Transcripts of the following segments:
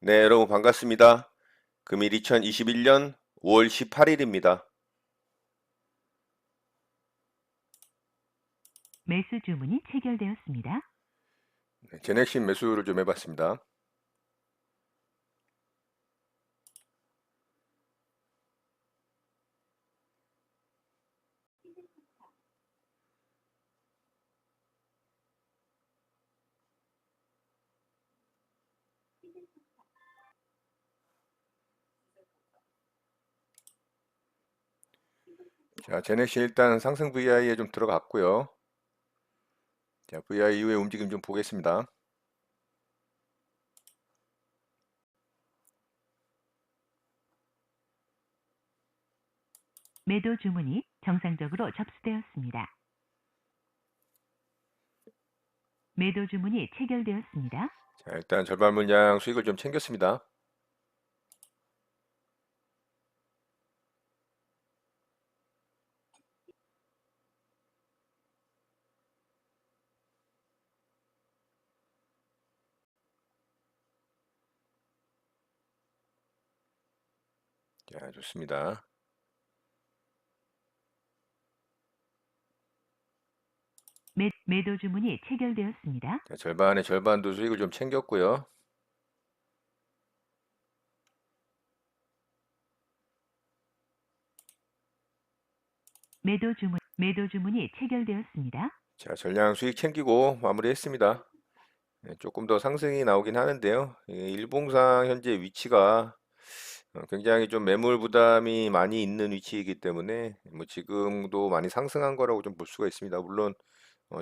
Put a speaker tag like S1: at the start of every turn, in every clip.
S1: 네, 여러분 반갑습니다. 금일 2021년 5월 18일입니다.
S2: 매수 주문이 체결되었습니다.
S1: 제넥신 매수를 좀 해봤습니다. 자, 제넥신 일단 상승 VI에 좀 들어갔고요. 자, VI 이후의 움직임 좀 보겠습니다.
S2: 매도 주문이 정상적으로 접수되었습니다. 매도 주문이 체결되었습니다.
S1: 자, 일단 절반 물량 수익을 좀 챙겼습니다. 자, 좋습니다.
S2: 매도 주문이 체결되었습니다.
S1: 자, 절반의 절반도 수익을 좀 챙겼고요.
S2: 매도 주문이 체결되었습니다.
S1: 자, 전량 수익 챙기고 마무리했습니다. 네, 조금 더 상승이 나오긴 하는데요. 일봉상 현재 위치가 굉장히 좀 매물 부담이 많이 있는 위치이기 때문에 뭐 지금도 많이 상승한 거라고 좀 볼 수가 있습니다. 물론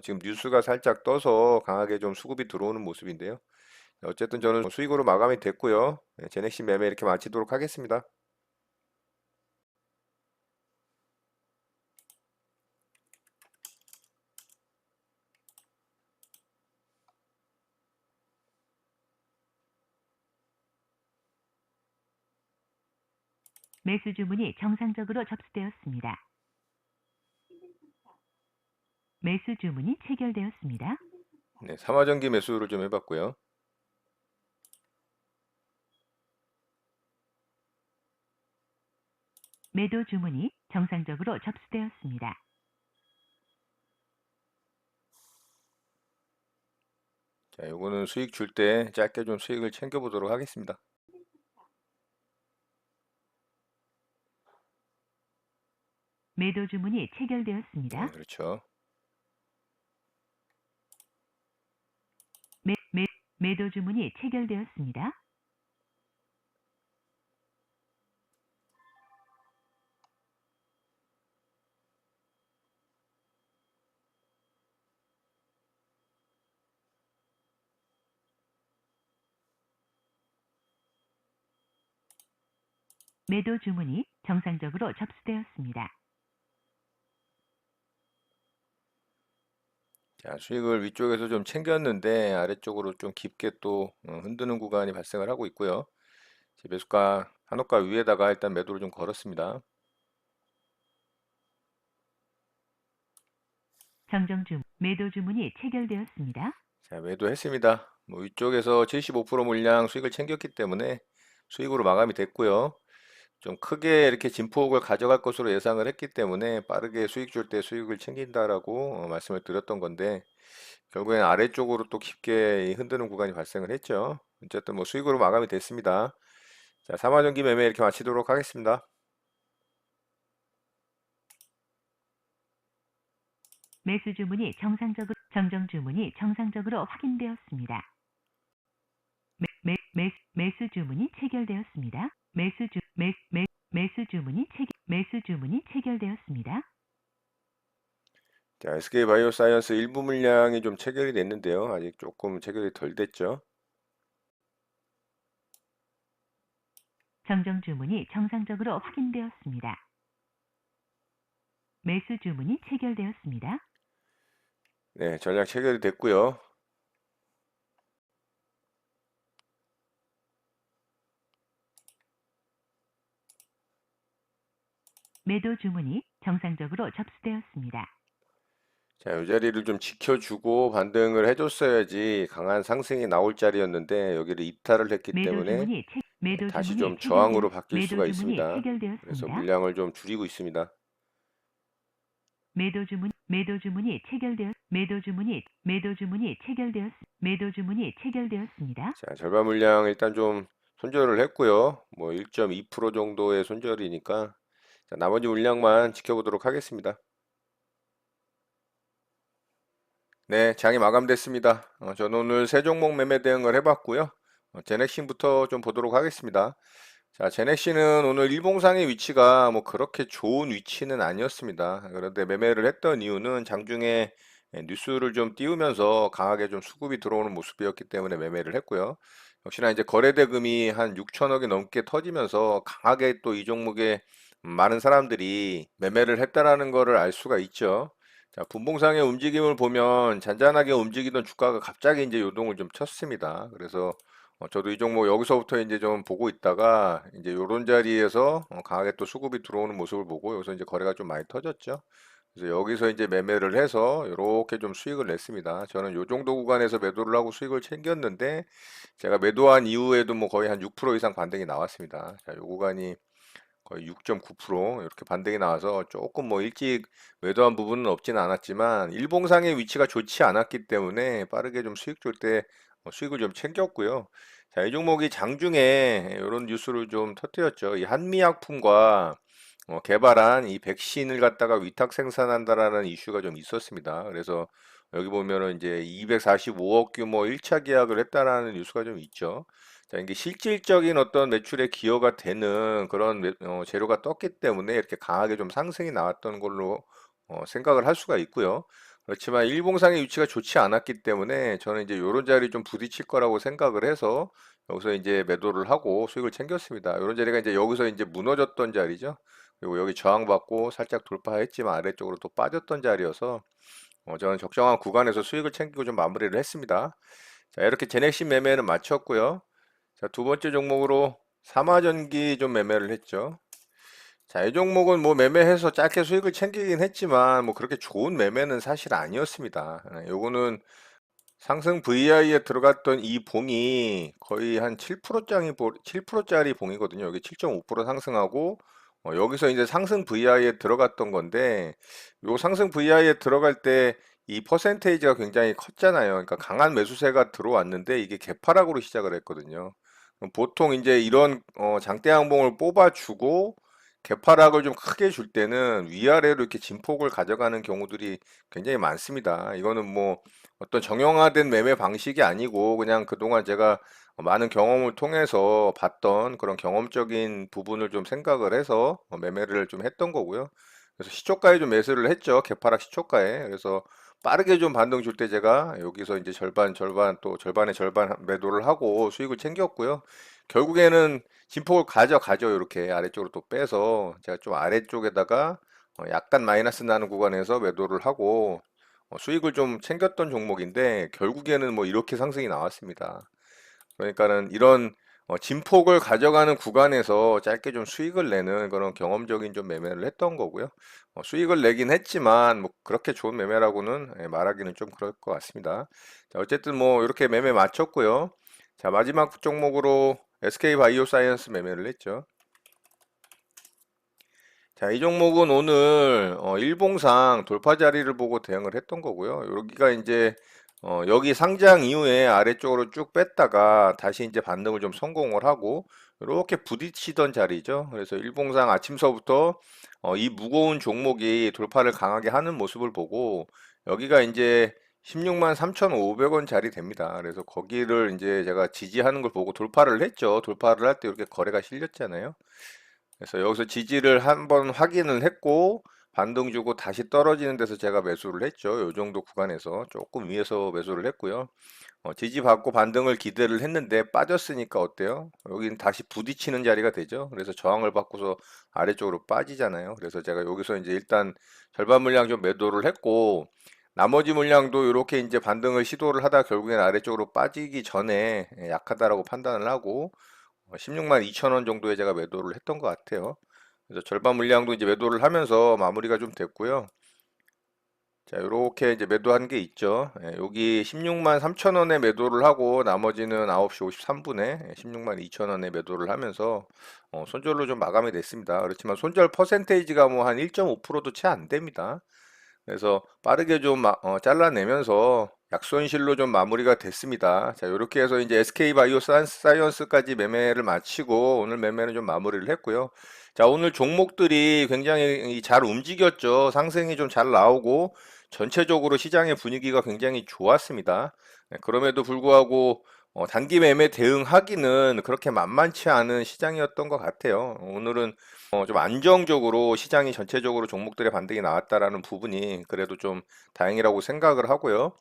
S1: 지금 뉴스가 살짝 떠서 강하게 좀 수급이 들어오는 모습인데요. 어쨌든 저는 수익으로 마감이 됐고요. 네, 제넥신 매매 이렇게 마치도록 하겠습니다.
S2: 매수 주문이 정상적으로 접수되었습니다. 매수 주문이 체결되었습니다.
S1: 네, 삼화전기 매수를 좀 해봤고요.
S2: 매도 주문이 정상적으로 접수되었습니다.
S1: 자, 요거는 수익 줄 때 짧게 좀 수익을 챙겨보도록 하겠습니다.
S2: 매도 주문이
S1: 네,
S2: 체결되었습니다.
S1: 그렇죠.
S2: 매도 주문이 체결되었습니다. 매도 주문이 정상적으로 접수되었습니다.
S1: 자, 수익을 위쪽에서 좀 챙겼는데 아래쪽으로 좀 깊게 또 흔드는 구간이 발생을 하고 있고요. 매수가 한호가 위에다가 일단 매도를 좀 걸었습니다.
S2: 매도 주문이 체결되었습니다.
S1: 자, 매도했습니다. 뭐 위쪽에서 75% 물량 수익을 챙겼기 때문에 수익으로 마감이 됐고요. 좀 크게 이렇게 진폭을 가져갈 것으로 예상을 했기 때문에 빠르게 수익 줄 때 수익을 챙긴다라고 말씀을 드렸던 건데 결국엔 아래쪽으로 또 깊게 흔드는 구간이 발생을 했죠. 어쨌든 뭐 수익으로 마감이 됐습니다. 자, 삼화전기 매매 이렇게 마치도록 하겠습니다.
S2: 매수 주문이 정정 주문이 정상적으로 확인되었습니다. 매수 주문이 체결되었습니다. 매수 주문이 체결되었습니다.
S1: 자, SK바이오사이언스 일부 물량이 좀 체결이 됐는데요. 아직 조금 체결이 덜 됐죠.
S2: 정정 주문이 정상적으로 확인되었습니다. 매수 주문이 체결되었습니다.
S1: 네, 전략 체결이 됐고요.
S2: 매도 주문이 정상적으로 접수되었습니다.
S1: 자, 이 자리를 좀 지켜주고 반등을 해줬어야지 강한 상승이 나올 자리였는데 여기를 이탈을 했기 때문에 다시 좀 저항으로 바뀔
S2: 매도
S1: 수가
S2: 주문이
S1: 있습니다. 그래서
S2: 체결되었습니다.
S1: 물량을 좀 줄이고 있습니다.
S2: 매도 주문이 체결되었습니다.
S1: 자, 절반 물량 일단 좀 손절을 했고요. 뭐 1.2% 정도의 손절이니까 자, 나머지 물량만 지켜보도록 하겠습니다. 네, 장이 마감됐습니다. 저는 오늘 세 종목 매매 대응을 해봤고요. 제넥신부터 좀 보도록 하겠습니다. 자, 제넥신은 오늘 일봉상의 위치가 뭐 그렇게 좋은 위치는 아니었습니다. 그런데 매매를 했던 이유는 장중에 뉴스를 좀 띄우면서 강하게 좀 수급이 들어오는 모습이었기 때문에 매매를 했고요. 역시나 이제 거래대금이 한 6천억이 넘게 터지면서 강하게 또 이 종목에 많은 사람들이 매매를 했다라는 거를 알 수가 있죠. 자, 분봉상의 움직임을 보면 잔잔하게 움직이던 주가가 갑자기 이제 요동을 좀 쳤습니다. 그래서 저도 이 종목 여기서부터 이제 좀 보고 있다가 이제 요런 자리에서 강하게 또 수급이 들어오는 모습을 보고 여기서 이제 거래가 좀 많이 터졌죠. 그래서 여기서 이제 매매를 해서 이렇게 좀 수익을 냈습니다. 저는 요 정도 구간에서 매도를 하고 수익을 챙겼는데 제가 매도한 이후에도 뭐 거의 한 6% 이상 반등이 나왔습니다. 자, 요 구간이 거의 6.9% 이렇게 반등이 나와서 조금 뭐 일찍 매도한 부분은 없지는 않았지만 일봉상의 위치가 좋지 않았기 때문에 빠르게 좀 수익 줄 때 수익을 좀 챙겼고요. 자, 이 종목이 장중에 이런 뉴스를 좀 터뜨렸죠. 이 한미약품과 개발한 이 백신을 갖다가 위탁 생산한다라는 이슈가 좀 있었습니다. 그래서 여기 보면은 이제 245억 규모 1차 계약을 했다라는 뉴스가 좀 있죠. 자, 이게 실질적인 어떤 매출에 기여가 되는 그런 재료가 떴기 때문에 이렇게 강하게 좀 상승이 나왔던 걸로 생각을 할 수가 있고요. 그렇지만 일봉상의 위치가 좋지 않았기 때문에 저는 이제 요런 자리 좀 부딪힐 거라고 생각을 해서 여기서 이제 매도를 하고 수익을 챙겼습니다. 요런 자리가 이제 여기서 이제 무너졌던 자리죠. 그리고 여기 저항받고 살짝 돌파했지만 아래쪽으로 또 빠졌던 자리여서 저는 적정한 구간에서 수익을 챙기고 좀 마무리를 했습니다. 자, 이렇게 제넥신 매매는 마쳤고요. 자, 두 번째 종목으로 삼화전기 좀 매매를 했죠. 자, 이 종목은 뭐 매매해서 짧게 수익을 챙기긴 했지만 뭐 그렇게 좋은 매매는 사실 아니었습니다. 요거는 상승 VI에 들어갔던 이 봉이 거의 한 7%짜리 봉이거든요. 여기 7.5% 상승하고 여기서 이제 상승 VI에 들어갔던 건데 요 상승 VI에 들어갈 때 이 퍼센테이지가 굉장히 컸잖아요. 그러니까 강한 매수세가 들어왔는데 이게 개파락으로 시작을 했거든요. 그럼 보통 이제 이런 장대 양봉을 뽑아주고 개파락을 좀 크게 줄 때는 위아래로 이렇게 진폭을 가져가는 경우들이 굉장히 많습니다. 이거는 뭐 어떤 정형화된 매매 방식이 아니고 그냥 그동안 제가 많은 경험을 통해서 봤던 그런 경험적인 부분을 좀 생각을 해서 매매를 좀 했던 거고요. 그래서 시초가에 좀 매수를 했죠. 개파락 시초가에. 그래서 빠르게 좀 반등 줄 때 제가 여기서 이제 절반 또 절반의 절반 매도를 하고 수익을 챙겼고요. 결국에는 진폭을 가져가죠. 이렇게 아래쪽으로 또 빼서 제가 좀 아래쪽에다가 약간 마이너스 나는 구간에서 매도를 하고 수익을 좀 챙겼던 종목인데 결국에는 뭐 이렇게 상승이 나왔습니다. 그러니까는 이런 진폭을 가져가는 구간에서 짧게 좀 수익을 내는 그런 경험적인 좀 매매를 했던 거고요. 수익을 내긴 했지만 뭐 그렇게 좋은 매매라고는 말하기는 좀 그럴 것 같습니다. 자, 어쨌든 뭐 이렇게 매매 마쳤고요. 자, 마지막 종목으로 SK 바이오사이언스 매매를 했죠. 자, 이 종목은 오늘 일봉상 돌파 자리를 보고 대응을 했던 거고요. 여기가 이제 여기 상장 이후에 아래쪽으로 쭉 뺐다가 다시 이제 반등을 좀 성공을 하고 이렇게 부딪히던 자리죠. 그래서 일봉상 아침서부터 이 무거운 종목이 돌파를 강하게 하는 모습을 보고 여기가 이제 16만 3,500원 자리 됩니다. 그래서 거기를 이제 제가 지지하는 걸 보고 돌파를 했죠. 돌파를 할 때 이렇게 거래가 실렸잖아요. 그래서 여기서 지지를 한번 확인을 했고 반등 주고 다시 떨어지는 데서 제가 매수를 했죠. 요 정도 구간에서 조금 위에서 매수를 했고요. 지지 받고 반등을 기대를 했는데 빠졌으니까 어때요? 여기는 다시 부딪히는 자리가 되죠. 그래서 저항을 받고서 아래쪽으로 빠지잖아요. 그래서 제가 여기서 이제 일단 절반 물량 좀 매도를 했고 나머지 물량도 이렇게 이제 반등을 시도를 하다 결국엔 아래쪽으로 빠지기 전에 약하다라고 판단을 하고 16만 2천 원 정도에 제가 매도를 했던 것 같아요. 그래서 절반 물량도 이제 매도를 하면서 마무리가 좀 됐고요. 자, 요렇게 이제 매도한 게 있죠. 여기 16만 3천 원에 매도를 하고 나머지는 9시 53분에 16만 2천 원에 매도를 하면서 손절로 좀 마감이 됐습니다. 그렇지만 손절 퍼센테이지가 뭐 한 1.5%도 채 안 됩니다. 그래서 빠르게 좀 잘라내면서 약손실로 좀 마무리가 됐습니다. 자, 이렇게 해서 이제 SK 바이오 사이언스까지 매매를 마치고 오늘 매매는 좀 마무리를 했고요. 자, 오늘 종목들이 굉장히 잘 움직였죠. 상승이 좀 잘 나오고 전체적으로 시장의 분위기가 굉장히 좋았습니다. 네, 그럼에도 불구하고 단기 매매 대응하기는 그렇게 만만치 않은 시장이었던 것 같아요. 오늘은 좀 안정적으로 시장이 전체적으로 종목들의 반등이 나왔다라는 부분이 그래도 좀 다행이라고 생각을 하고요.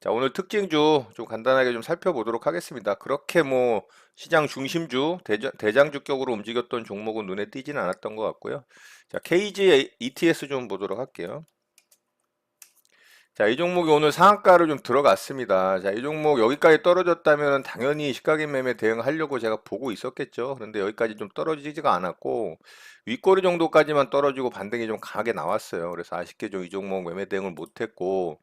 S1: 자, 오늘 특징주 좀 간단하게 좀 살펴보도록 하겠습니다. 그렇게 뭐 시장 중심주, 대장주격으로 움직였던 종목은 눈에 띄지는 않았던 것 같고요. 자, KG ETS 좀 보도록 할게요. 자, 이 종목이 오늘 상한가를 좀 들어갔습니다. 자, 이 종목 여기까지 떨어졌다면 당연히 시가gen 매매 대응하려고 제가 보고 있었겠죠. 그런데 여기까지 좀 떨어지지가 않았고 윗꼬리 정도까지만 떨어지고 반등이 좀 강하게 나왔어요. 그래서 아쉽게 좀 이 종목 매매 대응을 못했고,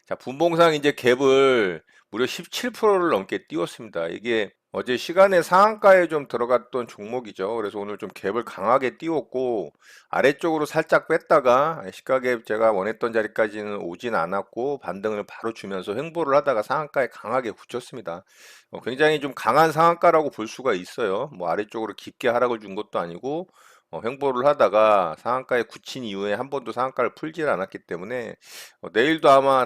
S1: 자, 분봉상 이제 갭을 무려 17%를 넘게 띄웠습니다. 이게 어제 시간에 상한가에 좀 들어갔던 종목이죠. 그래서 오늘 좀 갭을 강하게 띄웠고 아래쪽으로 살짝 뺐다가 시가갭 제가 원했던 자리까지는 오진 않았고 반등을 바로 주면서 횡보를 하다가 상한가에 강하게 붙였습니다. 굉장히 좀 강한 상한가라고 볼 수가 있어요. 뭐 아래쪽으로 깊게 하락을 준 것도 아니고 횡보를 하다가 상한가에 굳힌 이후에 한 번도 상한가를 풀질 않았기 때문에 내일도 아마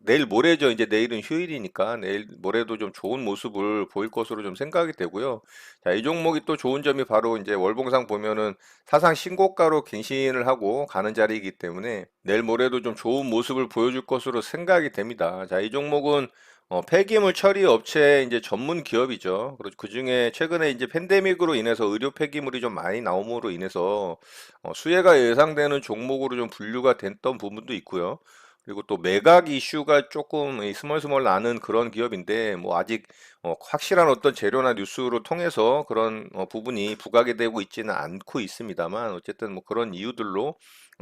S1: 내일 모레죠. 이제 내일은 휴일이니까 내일 모레도 좀 좋은 모습을 보일 것으로 좀 생각이 되고요. 자, 이 종목이 또 좋은 점이 바로 이제 월봉상 보면은 사상 신고가로 갱신을 하고 가는 자리이기 때문에 내일 모레도 좀 좋은 모습을 보여줄 것으로 생각이 됩니다. 자, 이 종목은 폐기물 처리 업체 이제 전문 기업이죠. 그리고 그중에 최근에 이제 팬데믹으로 인해서 의료 폐기물이 좀 많이 나옴으로 인해서 수혜가 예상되는 종목으로 좀 분류가 됐던 부분도 있고요. 그리고 또 매각 이슈가 조금 스멀스멀 나는 그런 기업인데 뭐 아직 확실한 어떤 재료나 뉴스로 통해서 그런 부분이 부각이 되고 있지는 않고 있습니다만 어쨌든 뭐 그런 이유들로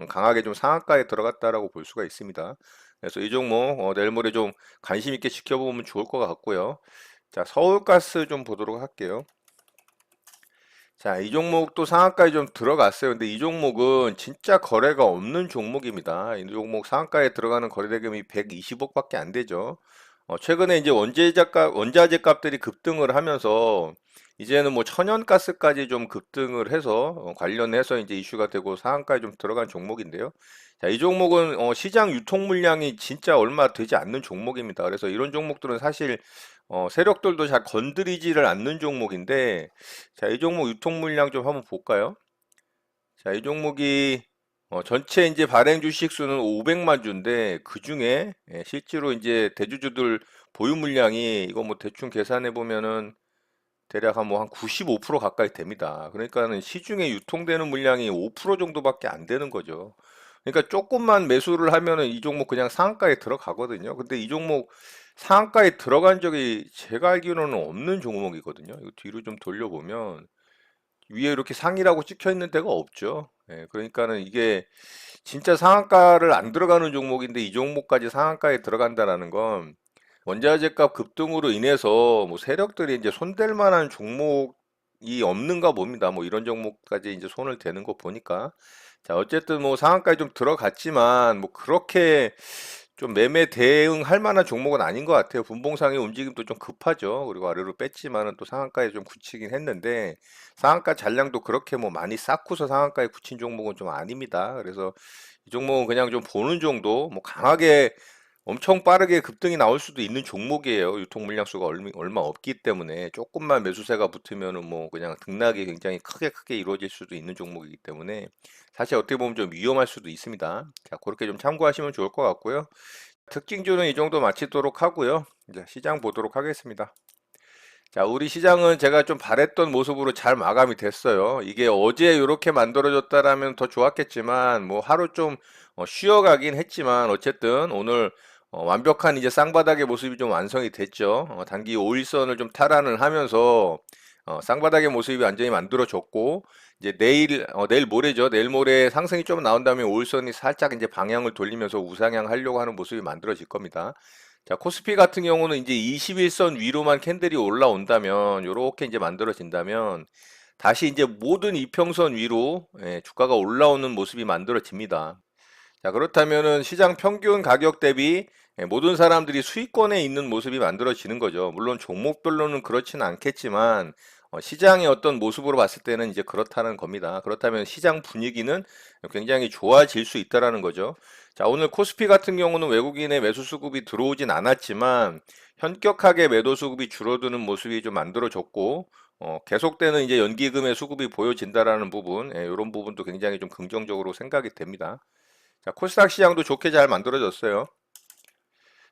S1: 강하게 좀 상한가에 들어갔다라고 볼 수가 있습니다. 그래서 이 종목 내일 모레 좀 관심 있게 지켜보면 좋을 것 같고요. 자, 서울가스 좀 보도록 할게요. 자, 이 종목도 상한가에 좀 들어갔어요. 근데 이 종목은 진짜 거래가 없는 종목입니다. 이 종목 상한가에 들어가는 거래대금이 120억밖에 안 되죠. 최근에 이제 원자재 값들이 급등을 하면서 이제는 뭐 천연가스까지 좀 급등을 해서 관련해서 이제 이슈가 되고 상한가에 좀 들어간 종목인데요. 자, 이 종목은 시장 유통 물량이 진짜 얼마 되지 않는 종목입니다. 그래서 이런 종목들은 사실 세력들도 잘 건드리지를 않는 종목인데, 자, 이 종목 유통 물량 좀 한번 볼까요? 자, 이 종목이 전체 이제 발행 주식 수는 500만 주인데 그 중에 실제로 이제 대주주들 보유 물량이 이거 뭐 대충 계산해 보면은 대략 한 뭐 한 95% 가까이 됩니다. 그러니까는 시중에 유통되는 물량이 5% 정도밖에 안 되는 거죠. 그러니까 조금만 매수를 하면은 이 종목 그냥 상한가에 들어가거든요. 근데 이 종목 상한가에 들어간 적이 제가 알기로는 없는 종목이거든요. 이거 뒤로 좀 돌려보면 위에 이렇게 상이라고 찍혀 있는 데가 없죠. 그러니까는 이게 진짜 상한가를 안 들어가는 종목인데 이 종목까지 상한가에 들어간다라는 건 원자재 값 급등으로 인해서 뭐 세력들이 이제 손댈 만한 종목이 없는가 봅니다. 뭐 이런 종목까지 이제 손을 대는 거 보니까. 자, 어쨌든 뭐 상한가에 좀 들어갔지만 뭐 그렇게 좀 매매 대응할 만한 종목은 아닌 것 같아요. 분봉상의 움직임도 좀 급하죠. 그리고 아래로 뺐지만은 또 상한가에 좀 굳히긴 했는데 상한가 잔량도 그렇게 뭐 많이 쌓고서 상한가에 굳힌 종목은 좀 아닙니다. 그래서 이 종목은 그냥 좀 보는 정도, 뭐 강하게 엄청 빠르게 급등이 나올 수도 있는 종목이에요. 유통 물량수가 얼마 없기 때문에 조금만 매수세가 붙으면은 뭐 그냥 등락이 굉장히 크게 이루어질 수도 있는 종목이기 때문에 사실 어떻게 보면 좀 위험할 수도 있습니다. 자, 그렇게 좀 참고하시면 좋을 것 같고요. 특징주는 이 정도 마치도록 하고요. 이제 시장 보도록 하겠습니다. 자, 우리 시장은 제가 좀 바랬던 모습으로 잘 마감이 됐어요. 이게 어제 이렇게 만들어졌다라면 더 좋았겠지만, 뭐 하루 좀 쉬어가긴 했지만, 어쨌든 오늘 완벽한 이제 쌍바닥의 모습이 좀 완성이 됐죠. 단기 5일선을 좀 탈환을 하면서 쌍바닥의 모습이 완전히 만들어졌고, 이제 내일 모레죠. 내일 모레 상승이 좀 나온 다음에 5일선이 살짝 이제 방향을 돌리면서 우상향 하려고 하는 모습이 만들어질 겁니다. 자, 코스피 같은 경우는 이제 21선 위로만 캔들이 올라온다면, 요렇게 이제 만들어진다면, 다시 이제 모든 이평선 위로 주가가 올라오는 모습이 만들어집니다. 자, 그렇다면은 시장 평균 가격 대비 모든 사람들이 수익권에 있는 모습이 만들어지는 거죠. 물론 종목별로는 그렇지는 않겠지만 시장의 어떤 모습으로 봤을 때는 이제 그렇다는 겁니다. 그렇다면 시장 분위기는 굉장히 좋아질 수 있다라는 거죠. 자, 오늘 코스피 같은 경우는 외국인의 매수 수급이 들어오진 않았지만 현격하게 매도 수급이 줄어드는 모습이 좀 만들어졌고 계속되는 이제 연기금의 수급이 보여진다라는 부분, 이런 부분도 굉장히 좀 긍정적으로 생각이 됩니다. 자, 코스닥 시장도 좋게 잘 만들어졌어요.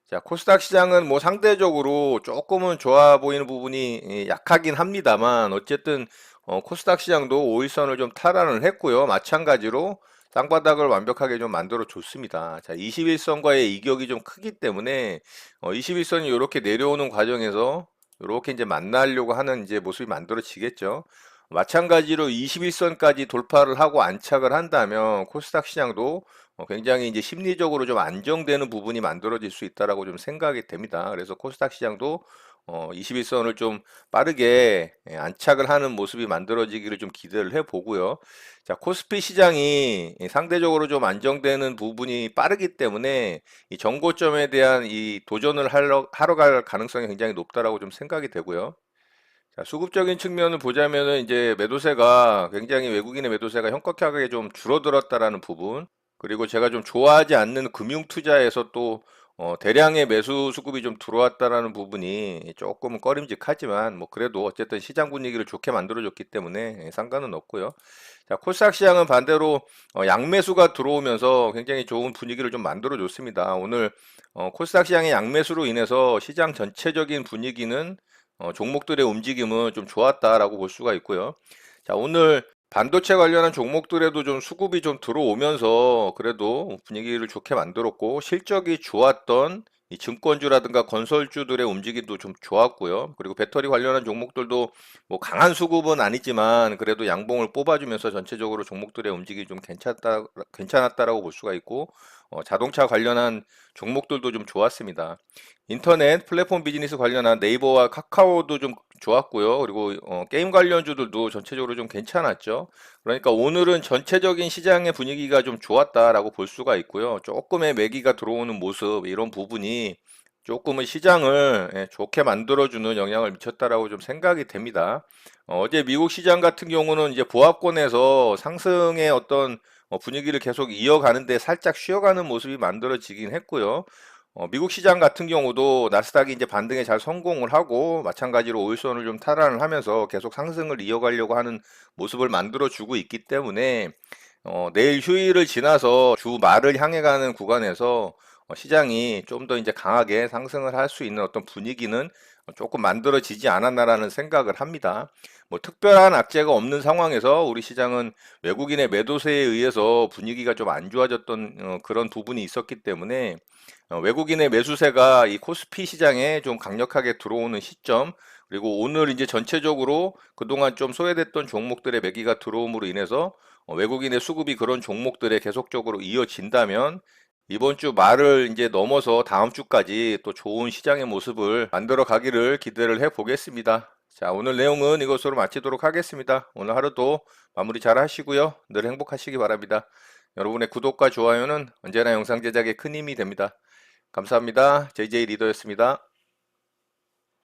S1: 자, 코스닥 시장은 뭐 상대적으로 조금은 좋아 보이는 부분이 약하긴 합니다만 어쨌든 코스닥 시장도 5일선을 좀 탈환을 했고요. 마찬가지로 쌍바닥을 완벽하게 좀 만들어 줬습니다. 자, 21선과의 이격이 좀 크기 때문에 21선이 이렇게 내려오는 과정에서 이렇게 이제 만나려고 하는 이제 모습이 만들어지겠죠. 마찬가지로 21선까지 돌파를 하고 안착을 한다면 코스닥 시장도 굉장히 이제 심리적으로 좀 안정되는 부분이 만들어질 수 있다라고 좀 생각이 됩니다. 그래서 코스닥 시장도 21선을 좀 빠르게 안착을 하는 모습이 만들어지기를 좀 기대를 해보고요. 자, 코스피 시장이 상대적으로 좀 안정되는 부분이 빠르기 때문에 이 정고점에 대한 이 도전을 하러 갈 가능성이 굉장히 높다라고 좀 생각이 되고요. 자, 수급적인 측면을 보자면은 이제 매도세가 굉장히 외국인의 매도세가 현격하게 좀 줄어들었다라는 부분, 그리고 제가 좀 좋아하지 않는 금융 투자에서 또 대량의 매수 수급이 좀 들어왔다라는 부분이 조금은 꺼림직하지만 뭐 그래도 어쨌든 시장 분위기를 좋게 만들어줬기 때문에 상관은 없고요. 자, 코스닥 시장은 반대로 양매수가 들어오면서 굉장히 좋은 분위기를 좀 만들어줬습니다. 오늘 코스닥 시장의 양매수로 인해서 시장 전체적인 분위기는 종목들의 움직임은 좀 좋았다라고 볼 수가 있고요. 자, 오늘 반도체 관련한 종목들에도 좀 수급이 좀 들어오면서 그래도 분위기를 좋게 만들었고 실적이 좋았던 이 증권주라든가 건설주들의 움직임도 좀 좋았고요. 그리고 배터리 관련한 종목들도 뭐 강한 수급은 아니지만 그래도 양봉을 뽑아주면서 전체적으로 종목들의 움직임이 좀 괜찮았다라고 볼 수가 있고 자동차 관련한 종목들도 좀 좋았습니다. 인터넷 플랫폼 비즈니스 관련한 네이버와 카카오도 좀 좋았고요. 그리고 게임 관련주들도 전체적으로 좀 괜찮았죠. 그러니까 오늘은 전체적인 시장의 분위기가 좀 좋았다라고 볼 수가 있고요. 조금의 매기가 들어오는 모습 이런 부분이 조금은 시장을 좋게 만들어주는 영향을 미쳤다라고 좀 생각이 됩니다. 어제 미국 시장 같은 경우는 이제 보합권에서 상승의 어떤 분위기를 계속 이어가는데 살짝 쉬어가는 모습이 만들어지긴 했고요. 미국 시장 같은 경우도 나스닥이 이제 반등에 잘 성공을 하고 마찬가지로 5일선을 좀 탈환을 하면서 계속 상승을 이어가려고 하는 모습을 만들어 주고 있기 때문에 내일 휴일을 지나서 주 말을 향해 가는 구간에서 시장이 좀 더 이제 강하게 상승을 할 수 있는 어떤 분위기는 조금 만들어지지 않았나라는 생각을 합니다. 뭐 특별한 악재가 없는 상황에서 우리 시장은 외국인의 매도세에 의해서 분위기가 좀 안 좋아졌던 그런 부분이 있었기 때문에 외국인의 매수세가 이 코스피 시장에 좀 강력하게 들어오는 시점, 그리고 오늘 이제 전체적으로 그동안 좀 소외됐던 종목들의 매기가 들어옴으로 인해서 외국인의 수급이 그런 종목들에 계속적으로 이어진다면 이번 주 말을 이제 넘어서 다음 주까지 또 좋은 시장의 모습을 만들어 가기를 기대를 해 보겠습니다. 자, 오늘 내용은 이것으로 마치도록 하겠습니다. 오늘 하루도 마무리 잘 하시고요. 늘 행복하시기 바랍니다. 여러분의 구독과 좋아요는 언제나 영상 제작에 큰 힘이 됩니다. 감사합니다. JJ 리더였습니다.